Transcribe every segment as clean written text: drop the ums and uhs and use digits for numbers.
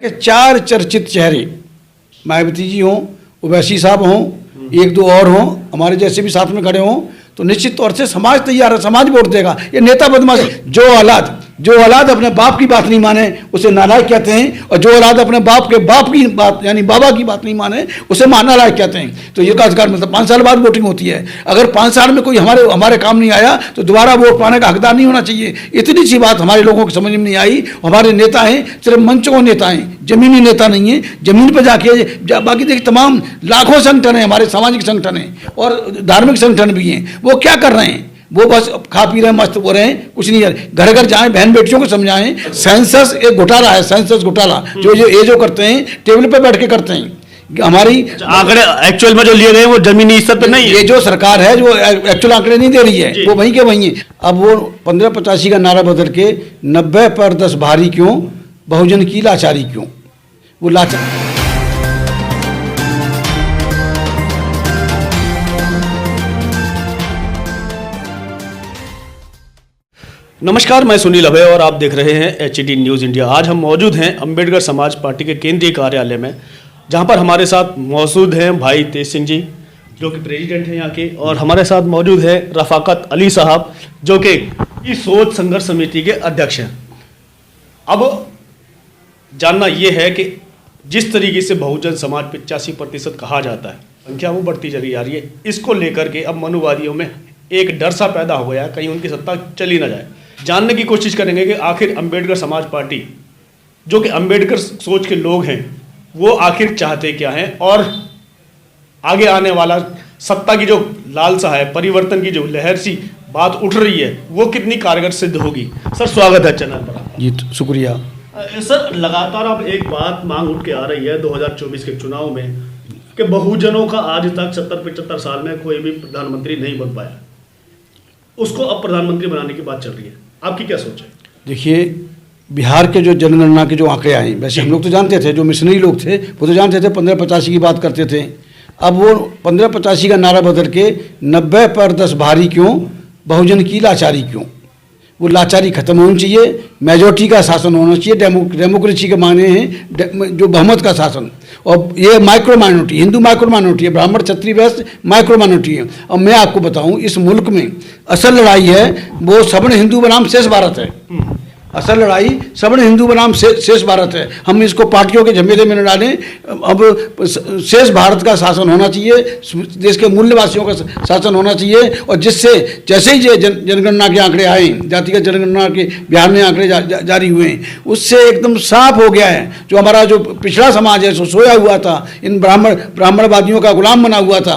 कि 4 चर्चित चेहरे, मायावती जी हों, ओवैसी साहब हों, 1-2 और हों, हमारे जैसे भी साथ में खड़े हों, तो निश्चित तौर से समाज तैयार है, समाज वोट देगा। ये नेता बदमाश, जो औलाद अपने बाप की बात नहीं माने उसे नालायक कहते हैं, और जो औलाद अपने बाप की बात यानी बाबा की बात नहीं माने उसे नालायक कहते हैं। तो ये का अधिकार मतलब 5 साल बाद वोटिंग होती है। अगर 5 साल में कोई हमारे काम नहीं आया तो दोबारा वोट पाने का हकदार नहीं होना चाहिए। इतनी सी बात हमारे लोगों को समझ में नहीं आई। हमारे नेता हैं सिर्फ मंचों नेता हैं, जमीनी नेता नहीं है। जमीन पर जाके बाकी देखिए तमाम लाखों संगठन हैं, हमारे सामाजिक संगठन हैं और धार्मिक संगठन भी हैं। वो क्या कर रहे हैं? वो बस खा पी रहे हैं, मस्त हो रहे हैं, कुछ नहीं। घर घर जाएं, बहन बेटियों को समझाएं। सेंसस एक घोटाला है, सेंसस घोटाला जो करते हैं टेबल पे बैठ के करते हैं। हमारी आंकड़े एक्चुअल में जो लिए गए वो जमीनी स्तर पे नहीं है। ये जो सरकार है जो एक्चुअल आंकड़े नहीं दे रही है, वो वहीं के वहीं है। अब वो 1585 का नारा बदल के 90 पर 10 भारी क्यों, बहुजन की लाचारी क्यों, वो लाचार। नमस्कार, मैं सुनील अभय और आप देख रहे हैं HT न्यूज़ इंडिया। आज हम मौजूद हैं अंबेडकर समाज पार्टी के केंद्रीय कार्यालय में, जहां पर हमारे साथ मौजूद हैं भाई तेज सिंह जी जो कि प्रेसिडेंट हैं यहाँ के, और हमारे साथ मौजूद है रफाकत अली साहब जो कि इस सोच संघर्ष समिति के अध्यक्ष हैं। अब जानना ये है कि जिस तरीके से बहुजन समाज 85% कहा जाता है, संख्या वो बढ़ती चली जा रही है। इसको लेकर के अब मनुवादियों में एक डर सा पैदा हो गया, कहीं उनकी सत्ता चली ना जाए। जानने की कोशिश करेंगे कि आखिर अंबेडकर समाज पार्टी जो कि अंबेडकर सोच के लोग हैं वो आखिर चाहते क्या हैं, और आगे आने वाला सत्ता की जो लालसा है, परिवर्तन की जो लहर सी बात उठ रही है, वो कितनी कारगर सिद्ध होगी। सर स्वागत है चैनल पर। जी शुक्रिया। सर लगातार अब एक बात मांग उठ के आ रही है 2024 के चुनाव में कि बहुजनों का आज तक 70-75 साल में कोई भी प्रधानमंत्री नहीं बन पाया, उसको अब प्रधानमंत्री बनाने की बात चल रही है। आपकी क्या सोच है? देखिए, बिहार के जो जनगणना के जो आंकड़े आए, वैसे हम लोग तो जानते थे, जो मिशनरी लोग थे वो तो जानते थे, 1585 की बात करते थे। अब वो 1585 का नारा बदल के 90 पर 10 भारी क्यों, बहुजन की लाचारी क्यों, वो लाचारी खत्म होनी चाहिए। मेजोरिटी का शासन होना चाहिए। डेमोक्रेसी के माने हैं जो बहुमत का शासन, और ये micro minority, Hindu micro minority है, ब्राह्मण क्षत्रिय वैश्य माइक्रो माइनॉरिटी है। अब मैं आपको बताऊं, इस मुल्क में असल लड़ाई है वो सवर्ण हिंदू बनाम शेष भारत है। असल लड़ाई सवर्ण हिंदू बनाम शेष भारत है। हम इसको पार्टियों के झमेले में न डालें। अब शेष भारत का शासन होना चाहिए, देश के मूल्यवासियों का शासन होना चाहिए, और जिससे जैसे ही ये जनगणना के आंकड़े आए, जातिगत जनगणना के बिहार में आंकड़े जारी हुए हैं, उससे एकदम साफ हो गया है जो हमारा जो पिछड़ा समाज है, सोया हुआ था, इन ब्राह्मणवादियों का गुलाम बना हुआ था,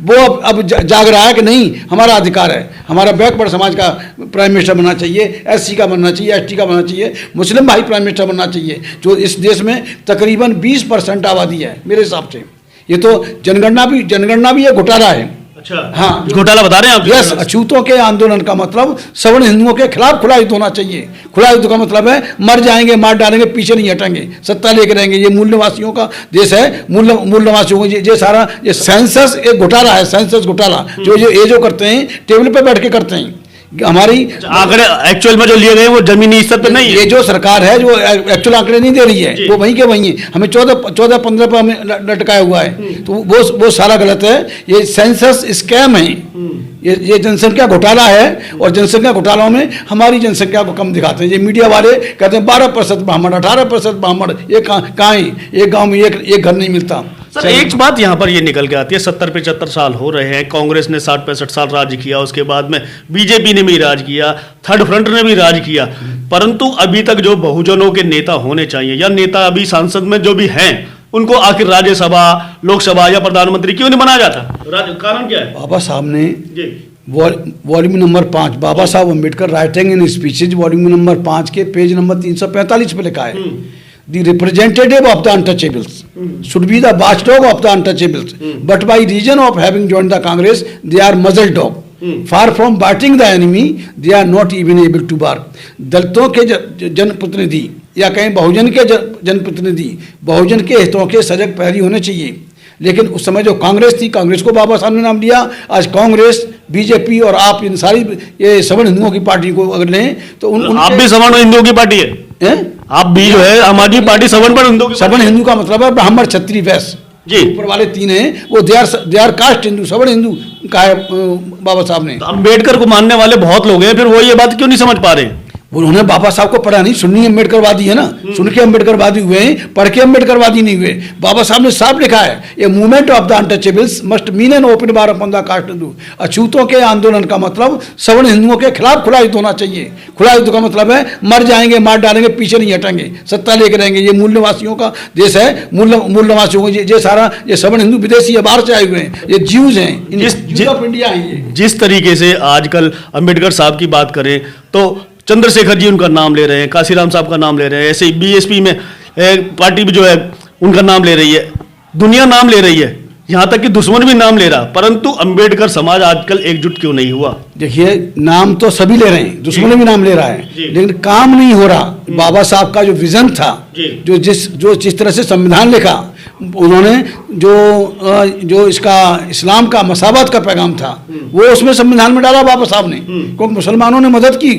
वो अब जाग रहा है कि नहीं, हमारा अधिकार है, हमारा बैकवर्ड समाज का प्राइम मिनिस्टर बनना चाहिए, SC का बनना चाहिए, ST का बनना चाहिए, मुस्लिम भाई प्राइम मिनिस्टर बनना चाहिए, जो इस देश में तकरीबन 20% आबादी है मेरे हिसाब से। ये तो जनगणना भी एक घोटाला है। अच्छा, हाँ, घोटाला बता रहे हैं आप? यस, अछूतों के आंदोलन का मतलब सवर्ण हिंदुओं के खिलाफ खुला युद्ध होना चाहिए। खुला युद्ध का मतलब है मर जाएंगे, मार डालेंगे, पीछे नहीं हटेंगे, सत्ता लेके रहेंगे। ये मूल्यवासियों का देश है, मूल्यवासियों को ये सारा ये सेंसस एक घोटाला है, सेंसस घोटाला जो करते हैं टेबल पे बैठ के करते हैं। हमारी आंकड़े एक्चुअल में जो लिए गए वो जमीनी स्तर पे नहीं है। ये जो सरकार है जो एक्चुअल आंकड़े नहीं दे रही है, वो वहीं के वहीं है। हमें 14-15 पर हमें लटकाया हुआ है, तो वो सारा गलत है। ये सेंसस स्कैम है, ये जनसंख्या घोटाला है, और जनसंख्या घोटालों में हमारी जनसंख्या को कम दिखाते हैं। ये मीडिया वाले कहते हैं 12% ब्राह्मण, 18% ब्राह्मण, ये कहाँ है? एक गाँव में एक घर नहीं मिलता। सर एक बात यहाँ पर ये निकल के आती है, 70-75 साल हो रहे हैं, कांग्रेस ने 60-65 साल राज किया, उसके बाद में बीजेपी ने भी राज किया, थर्ड फ्रंट ने भी राज किया, परंतु अभी तक जो बहुजनों के नेता होने चाहिए या नेता अभी सांसद में जो भी हैं, उनको आखिर राज्यसभा, लोकसभा या प्रधानमंत्री क्यों नहीं बनाया जाता? कारण क्या है? बाबा साहब ने volume number 5, Baba Saheb Ambedkar writing in speeches, volume number 5 के पेज नंबर 345 पे लिखा है, The representative of the untouchables should be the watchdog of the untouchables, but by reason of having joined the Congress, they are muzzle dog. Far from biting the enemy, they are not even able to bark. दलितों के जनप्रतिनिधि या कहीं बहुजन के जनप्रतिनिधि बहुजन के हितों के सजग प्रहरी होने चाहिए। लेकिन उस समय जो कांग्रेस थी, कांग्रेस को बाबा साहब ने नाम दिया। आज कांग्रेस, बीजेपी और आप इन सारी ये सवर्ण हिंदुओं की पार्टी को अगर लें तो आप भी सवर्ण हिंदुओं की पार्टी है? आप भी जो है आम आदमी पार्टी सवर्ण पर हिंदू सवर्ण हिंदू का मतलब है ब्राह्मण क्षत्रिय वैश्य, जी। ऊपर वाले तीन हैं वो दे आर कास्ट हिंदू, सवर्ण हिंदू कहा है बाबा साहब ने। तो अम्बेडकर को मानने वाले बहुत लोग हैं, फिर वो ये बात क्यों नहीं समझ पा रहे? उन्होंने बाबा साहब को पढ़ा नहीं, सुन्नी अम्बेडकरवादी है ना, सुन के अम्बेडकरवादी हुए हैं, पढ़ के अम्बेडकरवादी नहीं हुए। बाबा साहब ने साफ लिखा है, a movement of the untouchables must mean an open war upon the caste Hindu. अछूतों के आंदोलन का मतलब सवर्ण हिंदुओं के खिलाफ खुला युद्ध होना चाहिए। खुला युद्ध का मतलब है मर जाएंगे, मार डालेंगे, पीछे नहीं हटेंगे, सत्ता लेके रहेंगे। ये मूल निवासियों का देश है, मूल निवासियों को ये सारा ये सवर्ण हिंदू विदेशी है, बाहर से आए हुए हैं, ये जीव्स हैं, जीव ऑफ इंडिया हैं ये। जिस तरीके से आजकल अम्बेडकर साहब की बात करें तो चंद्रशेखर जी उनका नाम ले रहे हैं, काशीराम साहब का नाम ले रहे हैं, ऐसे ही बीएसपी में पार्टी भी जो है उनका नाम ले रही है, दुनिया नाम ले रही है, यहाँ तक कि दुश्मन भी नाम ले रहा, परंतु अम्बेडकर समाज आजकल एकजुट क्यों नहीं हुआ? देखिए नाम तो सभी ले रहे हैं, दुश्मन भी नाम ले रहा है, लेकिन काम नहीं हो रहा। बाबा साहब का जो विजन था, जो जिस तरह से संविधान लिखा, उन्होंने जो इसका इस्लाम का मसावत का पैगाम था वो उसमें संविधान में डाला बाबा साहब ने, क्योंकि मुसलमानों ने मदद की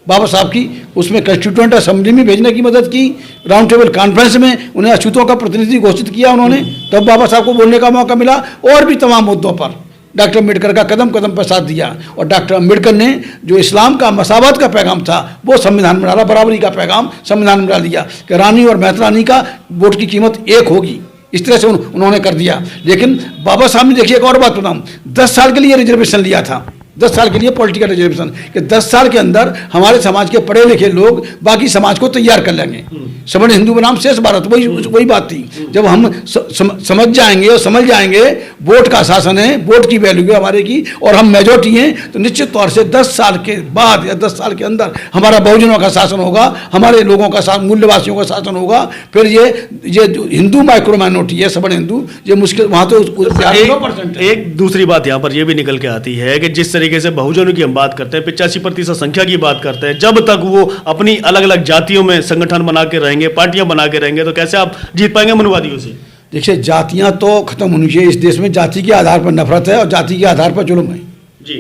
बाबा साहब की, उसमें कंस्टिट्यूएंट असेंबली में भेजने की मदद की, राउंड टेबल कॉन्फ्रेंस में उन्हें अछूतों का प्रतिनिधि घोषित किया उन्होंने, तब बाबा साहब को बोलने का मौका मिला। और भी तमाम मुद्दों पर डॉक्टर अम्बेडकर का कदम कदम पर साथ दिया, और डॉक्टर अम्बेडकर ने जो इस्लाम का मसावत का पैगाम था वो संविधान में डाला, बराबरी का पैगाम संविधान में डाल दिया कि रानी और मेहतरानी का वोट की कीमत एक होगी, इस तरह से उन्होंने कर दिया। लेकिन बाबा साहब ने देखिए एक और बात बताऊँ, 10 साल के लिए रिजर्वेशन लिया था, 10 साल के लिए पॉलिटिकल रिजर्वेशन, कि 10 साल के अंदर हमारे समाज के पढ़े लिखे लोग बाकी समाज को तैयार कर लेंगे। सवर्ण हिंदू बनाम शेष भारत, वही बात थी। जब हम समझ जाएंगे और समझ जाएंगे वोट का शासन है, वोट की वैल्यू है हमारे की, और हम मेजोरिटी हैं, तो निश्चित तौर से 10 साल के बाद या 10 साल के अंदर हमारा बहुजनों का शासन होगा, हमारे लोगों का शासन, मूल्यवासियों का शासन होगा। फिर ये जो हिंदू माइक्रो माइनॉरिटी है, सवर्ण हिंदू, ये मुश्किल वहाँ तो 1% है। एक दूसरी बात यहाँ पर यह भी निकल के आती है कि जिस तरीके से बहुजनों की हम बात करते हैं, 85% संख्या की बात करते हैं, जब तक वो अपनी अलग अलग जातियों में संगठन बना के रहेंगे, पार्टियां बना के रहेंगे, तो कैसे आप जीत पाएंगे मनुवादियों से? देखिए जातियां तो खत्म होनी चाहिए। इस देश में जाति के आधार पर नफरत है और जाति के आधार पर जुल्म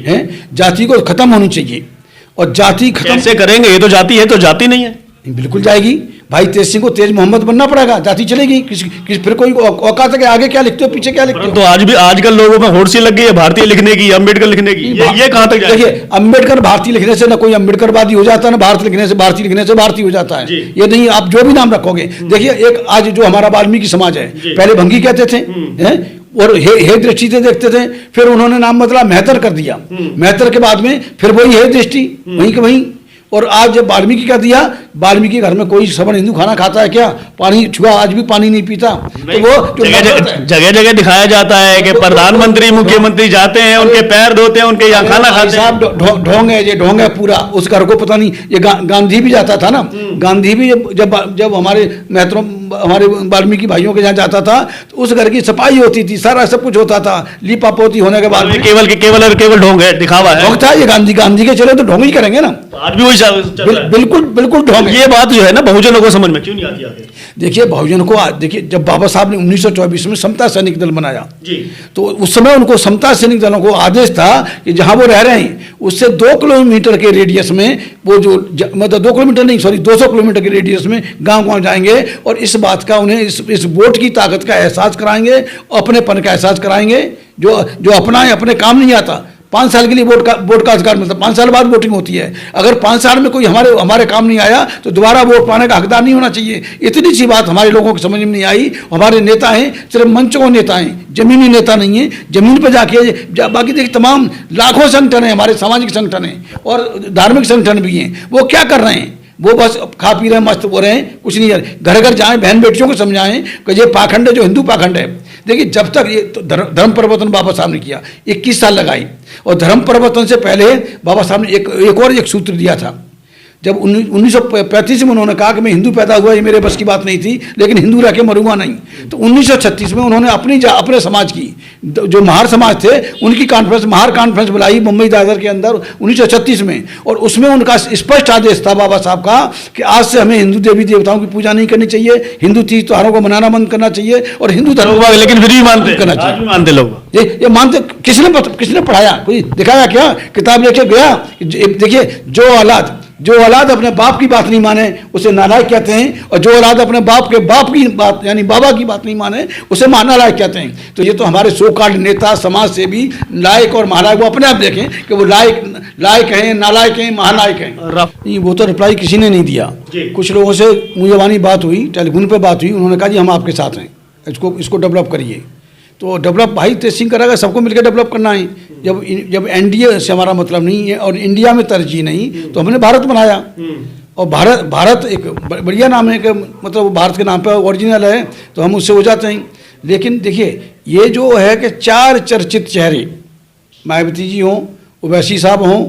है। जाति को खत्म होनी चाहिए, और जाति खत्म कैसे करेंगे? ये तो जाति है, तो जाति नहीं है। बिल्कुल जाएगी भाई, तेज सिंह को तेज मोहम्मद बनना पड़ेगा, जाति चलेगी। फिर कोई औकात है कि आगे क्या लिखते हो पीछे क्या लिखते हो? तो आज भी आजकल लोगों में होड़ सी लग गई है भारतीय लिखने की, अम्बेडकर लिखने की। ये कहां तक जाएगा? देखिए अम्बेडकर भारतीय लिखने से ना कोई अम्बेडकरवादी हो जाता है, ना भारतीय लिखने से भारतीय हो जाता है। ये नहीं, आप जो भी नाम रखोगे। देखिए एक आज जो हमारा वाल्मीकि समाज है, पहले भंगी कहते थे और हे दृष्टि से देखते थे, फिर उन्होंने नाम बदला मेहतर कर दिया, मेहतर के बाद में फिर वही हे दृष्टि, वहीं के वहीं। और आज जब वाल्मीकि का दिया, वाल्मीकि घर में कोई सवर्ण हिंदू खाना खाता है क्या? पानी छुआ आज भी पानी नहीं पीता। तो वो जगह जगह दिखाया जाता है कि प्रधानमंत्री मुख्यमंत्री जाते हैं, उनके पैर धोते हैं, उनके यहाँ खाना खाते हैं। ढोंग है, ये ढोंग है पूरा। उस घर को पता नहीं, ये गांधी भी जाता था ना, गांधी भी जब हमारे वाल्मीकि भाइयों के यहाँ जाता था तो उस घर की सफाई होती थी, सारा सब कुछ होता था, लीपा पोती होने के बाद केवल ढोंग है, दिखावा है। ढोंग था ये, गांधी के चले तो ढोंग ही करेंगे ना। आज भी वही बिल्कुल ढोंग। ये बात जो है ना बहुजनों को समझ में क्यों नहीं आती आगे? देखिए बहुजन को देखिए, जब बाबा साहब ने 1924 में समता सैनिक दल बनाया तो उस समय उनको समता सैनिक दलों को आदेश था कि जहां वो रह रहे हैं उससे 2 किलोमीटर के रेडियस में, वो जो मतलब 2 किलोमीटर नहीं, सॉरी 200 किलोमीटर के रेडियस में गांव जाएंगे, और इस बात का उन्हें इस वोट की ताकत का एहसास कराएंगे, अपनेपन का एहसास कराएंगे। जो अपना है, अपने काम नहीं आता। 5 साल के लिए वोट का अधिकार मिलता है, 5 साल बाद वोटिंग होती है। अगर 5 साल में कोई हमारे काम नहीं आया तो दोबारा वोट पाने का हकदार नहीं होना चाहिए। इतनी सी बात हमारे लोगों को समझ में नहीं आई। हमारे नेता हैं सिर्फ मंचों नेता हैं, जमीनी नेता नहीं है। जमीन पर जाके बाकी देखिए तमाम लाखों संगठन हैं, हमारे सामाजिक संगठन हैं और धार्मिक संगठन भी हैं। वो क्या कर रहे हैं? वो बस खा पी रहे हैं, मस्त हो रहे हैं, कुछ नहीं। घर घर जाएं, बहन बेटियों को समझाएं कि ये पाखंड है, जो हिंदू पाखंड है। देखिए जब तक ये तो धर्म परिवर्तन बाबा साहब ने किया, 21 साल लगाई, और धर्म परिवर्तन से पहले बाबा साहब ने एक सूत्र दिया था। जब 1935 में उन्होंने कहा कि मैं हिंदू पैदा हुआ, ये मेरे बस की बात नहीं थी, लेकिन हिंदू रह के मरूंगा नहीं। तो 1936 में उन्होंने अपने समाज की, जो महार समाज थे, उनकी कॉन्फ्रेंस, महार कॉन्फ्रेंस बुलाई मुंबई दादर के अंदर 1936 में, और उसमें उनका स्पष्ट आदेश था बाबा साहब का कि आज से हमें हिंदू देवी देवताओं की पूजा नहीं करनी चाहिए, हिंदू तीज त्योहारों को मनाना बंद करना चाहिए, और हिंदू धर्म, लेकिन फिर भी मानते लोग, ये मानते। किसने पढ़ाया? कोई दिखाया क्या? किताब लेके गया? देखिए जो औलाद जो औलाद अपने बाप की बात नहीं माने उसे नालायक कहते हैं, और जो औलाद अपने बाप की बात यानी बाबा की बात नहीं माने उसे नालायक कहते हैं। तो ये तो हमारे सो कॉल्ड नेता समाज से भी लायक और महालायक वो अपने आप देखें कि वो लायक हैं, नालायक हैं, महानायक हैं। नहीं, वो तो रिप्लाई किसी ने नहीं दिया। कुछ लोगों से मुझे बात हुई, टेलीफोन पे बात हुई, उन्होंने कहा जी हम आपके साथ हैं, इसको डेवलप करिए। तो डेवलप भाई तेज सिंह करेगा, सबको मिलकर डेवलप करना है। जब एनडीए से हमारा मतलब नहीं है और इंडिया में तरजीह नहीं, तो हमने भारत बनाया। और भारत एक बढ़िया नाम है कि मतलब भारत के नाम पर ओरिजिनल है, तो हम उससे हो जाते हैं। लेकिन देखिए ये जो है कि 4 चर्चित चेहरे, मायावती जी हों, ओवैसी साहब हों,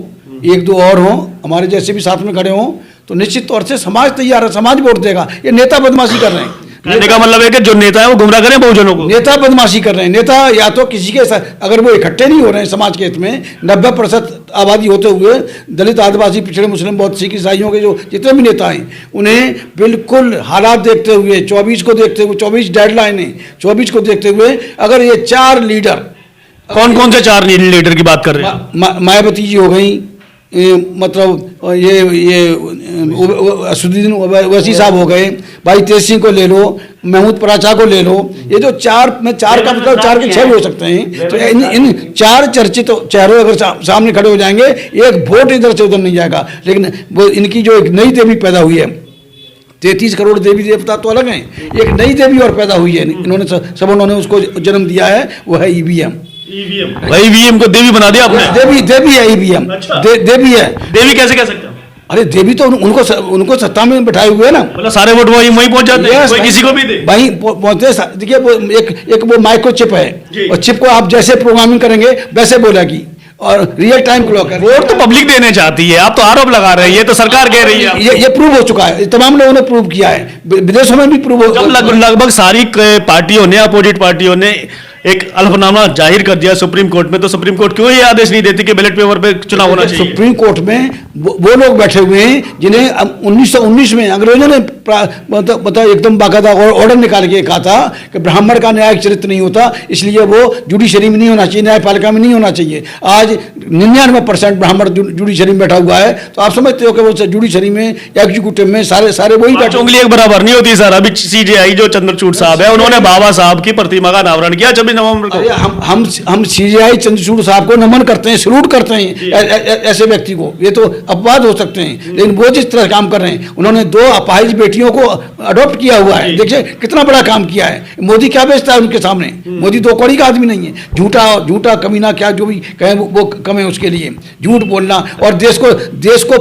1-2 और हों, हमारे जैसे भी साथ में खड़े हों, तो निश्चित तौर से समाज तैयार है, समाज वोट देगा। ये नेता बदमाशी कर रहे हैं। कहने का मतलब है कि जो नेता है वो गुमराह करें बहुजनों को। नेता बदमाशी कर रहे हैं। नेता या तो किसी के साथ, अगर वो इकट्ठे नहीं हो रहे हैं समाज के हित में, 90% आबादी होते हुए दलित, आदिवासी, पिछड़े, मुस्लिम, बौद्ध, सिख, ईसाइयों के जो जितने भी नेता हैं, उन्हें बिल्कुल हालात देखते हुए, 24 को देखते हुए, 24 डेडलाइन है, 24 को देखते हुए अगर ये 4 लीडर, कौन से 4 लीडर की बात कर रहे हैं? मायावती जी हो गई, मतलब ये असुद्दीन ओवैसी साहब हो गए, भाई तेज सिंह को ले लो, महमूद पराचा को ले लो, ये जो 4 का मतलब 4 के 6 भी हो सकते हैं। तो इन 4 चर्चित चेहरों अगर सामने खड़े हो जाएंगे, एक वोट इधर से उधर नहीं जाएगा। लेकिन वो इनकी जो एक नई देवी पैदा हुई है, 33 करोड़ देवी देवता तो अलग हैं, एक नई देवी और पैदा हुई है, उन्होंने उसको जन्म दिया है, वो है ईवीएम। ईवीएम को देवी बना दिया आपने? देवी है ईवीएम। अच्छा। देवी है। देवी कैसे कह सकते हैं? अरे देवी तो उनको सत्ता में बैठाए हुए है ना, मतलब सारे वोट वहीं पहुंच जाते हैं, कोई किसी को भी दे वहीं पहुंचते। देखिए वो एक वो माइक्रोचिप है, और चिप को आप जैसे प्रोग्रामिंग करेंगे वैसे बोलेगी, और रियल टाइम क्लॉक है। वोट तो पब्लिक देने चाहती है, आप तो आरोप लगा रहे हैं, ये तो सरकार कह रही है। ये प्रूव हो चुका है, तमाम लोगों ने प्रूव किया है, विदेशों में भी प्रूव हो। लगभग सारी पार्टियों ने, अपोजिट पार्टियों ने एक अल्फनामा जाहिर कर दिया सुप्रीम कोर्ट में, तो सुप्रीम कोर्ट क्यों ये आदेश नहीं देती कि बैलेट पेपर पे चुनाव होना चाहिए? सुप्रीम कोर्ट में वो लोग बैठे हुए हैं जिन्हें 1919 में अंग्रेजों ने मतलब एकदम बाकायदा ऑर्डर निकाल के कहा था कि ब्राह्मण का न्यायिक चरित्र नहीं होता, इसलिए वो जुडिशरी में नहीं होना चाहिए, न्यायपालिका में नहीं होना चाहिए। आज 99% ब्राह्मण जुडिशरी में बैठा हुआ है, तो आप समझते हो कि वो जुडिशरी में, एग्जीक्यूटिव में सारे वही बैठे। उंगली एक बराबर नहीं होती सर। अभी सीजेआई जो चंद्रचूड़ साहब है, उन्होंने बाबा साहब की प्रतिमा का अनावरण किया 26 नवंबर को। हम सीजेआई चंद्रचूड़ साहब को नमन करते हैं, सलूट करते हैं ऐसे व्यक्ति को। ये तो अपवाद हो सकते हैं, लेकिन वो जिस तरह काम कर रहे हैं, उन्होंने 2 अपाहिज बेटियों को अडॉप्ट किया हुआ है। देखिए कितना बड़ा काम किया है। मोदी क्या बेचता है उनके सामने? मोदी 2 कौड़ी का आदमी नहीं है। झूठा कमीना, क्या जो भी कहें वो कम है उसके लिए। झूठ बोलना और देश को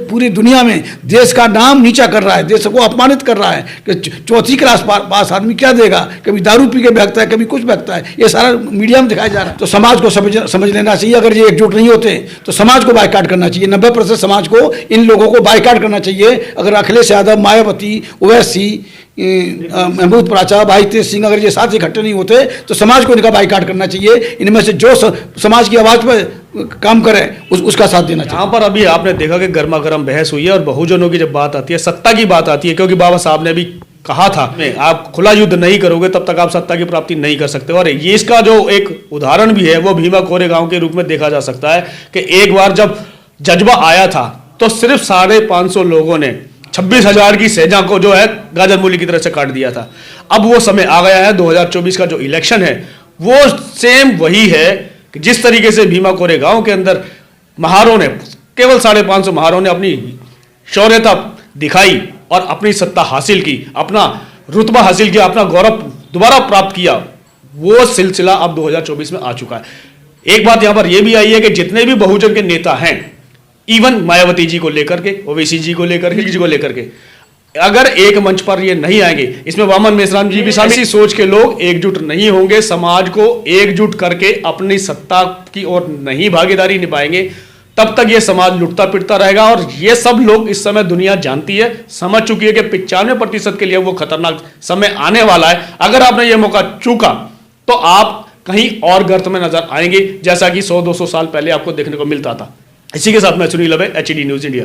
पूरी दुनिया में देश का नाम नीचा कर रहा है, देश को अपमानित कर रहा है कि 4th क्लास पास आदमी क्या देगा, कभी दारू पी के बहकता है, कभी कुछ बहकता है। ये सारा मीडिया में दिखाया जा रहा है। तो समाज को समझ लेना चाहिए, अगर ये एकजुट नहीं होते तो समाज को बायकॉट करना चाहिए। 90% समाज को, इन लोगों को बायकॉट करना चाहिए। अगर अखिलेश यादव, मायावती, ओवैसी, महमूद पराचा, भाई तेज सिंह अगर ये साथ इकट्ठे नहीं होते तो समाज को इनका बायकॉट करना चाहिए। इनमें से जो समाज की आवाज़ पर काम करे उसका साथ देना चाहिए। यहाँ पर अभी आपने देखा कि गर्मा गर्म बहस हुई है, और बहुजनों की जब बात आती है, सत्ता की बात आती है, क्योंकि बाबा साहब ने भी कहा था आप खुला युद्ध नहीं करोगे तब तक आप सत्ता की प्राप्ति नहीं कर सकते। और ये इसका जो एक उदाहरण भी है वो भीमा कोरेगांव के रूप में देखा जा सकता है कि एक बार जब जज्बा आया था तो सिर्फ 550 लोगों ने 26,000 की सेना को जो है गाजर मूली की तरह से काट दिया था। अब वो समय आ गया है, 2024 का जो इलेक्शन है वो सेम वही है कि जिस तरीके से भीमा कोरेगांव के अंदर महारों ने, केवल 550 महारों ने अपनी शौर्यता दिखाई और अपनी सत्ता हासिल की, अपना रुतबा हासिल किया, अपना गौरव दोबारा प्राप्त किया, वो सिलसिला अब 2024 में आ चुका है। एक बात यहां पर यह भी आई है कि जितने भी बहुजन के नेता हैं, इवन मायावती जी को लेकर के, ओवैसी जी को लेकर के, अगर एक मंच पर ये नहीं आएंगे, इसमें वामन मेश्राम जी भी शामिल, सोच के लोग एकजुट नहीं होंगे, समाज को एकजुट करके अपनी सत्ता की ओर नहीं भागीदारी निभाएंगे, तब तक ये समाज लुटता पिटता रहेगा। और ये सब लोग इस समय दुनिया जानती है, समझ चुकी है कि 95% के लिए वो खतरनाक समय आने वाला है। अगर आपने ये मौका चूका तो आप कहीं और गर्त में नजर आएंगे, जैसा कि 100-200 साल पहले आपको देखने को मिलता था। इसी के साथ मैं सुनील लवे, HED न्यूज इंडिया।